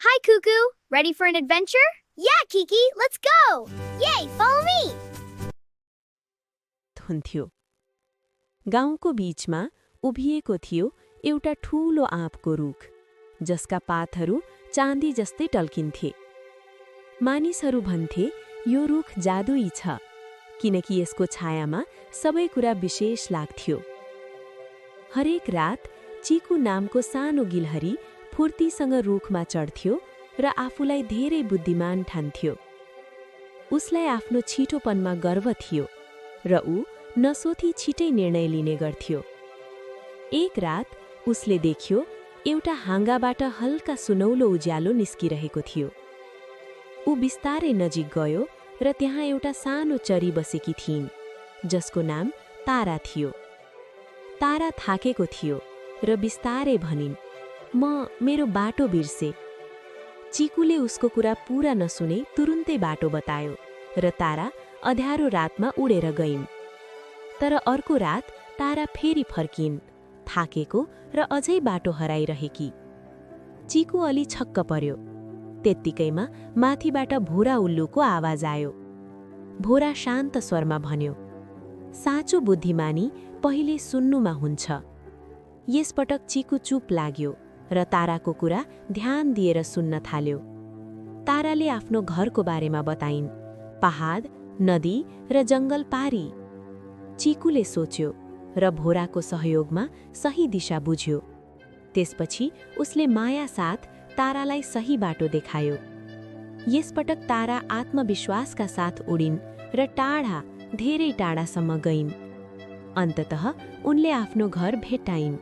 Hi, Cuckoo. Ready for an adventure? Yeah, Kiki, let's go! Yay, follow me! हुन्थ्यो गाउँको बीचमा उभिएको थियो एउटा ठूलो आँपको रुख जसका पातहरू चाँदी जस्तै टल्किन्थे। मानिसहरू भन्थे यो रुख जादुई छ किनकि यसको छायामा सबै कुरा विशेष लाग्थ्यो। हरेक रात चिकु नामको सानो गिलहरी फुर्तीसँग रुखमा चढ्थ्यो र आफूलाई धेरै बुद्धिमान ठान्थ्यो। उसलाई आफ्नो छिटोपनमा गर्व थियो र ऊ नसोधी छिटै निर्णय लिने गर्थ्यो। एक रात उसले देख्यो एउटा हाँगाबाट हल्का सुनौलो उज्यालो निस्किरहेको थियो। ऊ बिस्तारै नजिक गयो र त्यहाँ एउटा सानो चरी बसेकी थिइन् जसको नाम तारा थियो। तारा थाकेको थियो र बिस्तारै भनिन्, म मेरो बाटो बिर्से। चिकुले उसको कुरा पूरा नसुने तुरुन्तै बाटो बतायो र तारा अँध्यारो रातमा उडेर गइन्। तर अर्को रात तारा फेरि फर्किन्, थाकेको र अझै बाटो हराइरहेकी। चिकु अलि छक्क पर्यो। त्यत्तिकैमा माथिबाट भोरा उल्लुको आवाज आयो। भोरा शान्त स्वरमा भन्यो, साँचो बुद्धिमानी पहिले सुन्नुमा हुन्छ। यसपटक चिकु चुप लाग्यो र ताराको कुरा ध्यान दिएर सुन्न थाल्यो। ताराले आफ्नो घरको बारेमा बताइन्, पहाड, नदी र जङ्गल पारी। चिकुले सोच्यो र भोराको सहयोगमा सही दिशा बुझ्यो। त्यसपछि उसले माया साथ तारालाई सही बाटो देखायो। यसपटक तारा आत्मविश्वासका साथ उडिन् र टाढा, धेरै टाढासम्म गइन्। अन्ततः उनले आफ्नो घर भेट्टाइन्।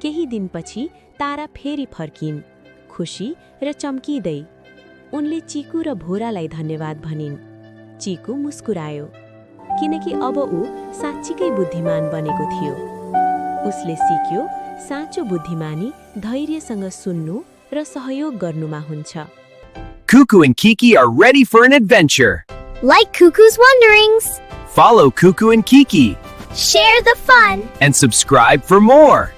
केही दिनपछि तारा फेरि फर्किन्, खुसी र चम्किँदै। उनले चिकु र भोरालाई धन्यवाद भनिन्। चिकु मुस्कुरायो किनकि अब ऊ साँच्चीकै बुद्धिमान बनेको थियो। उसले सिक्यो साँचो बुद्धिमानी धैर्यसँग सुन्नु र सहयोग गर्नुमा हुन्छ। Cuckoo and Kiki are ready for an adventure. Like Cuckoo's Wanderings. Follow Cuckoo and Kiki Share the fun. and subscribe for more.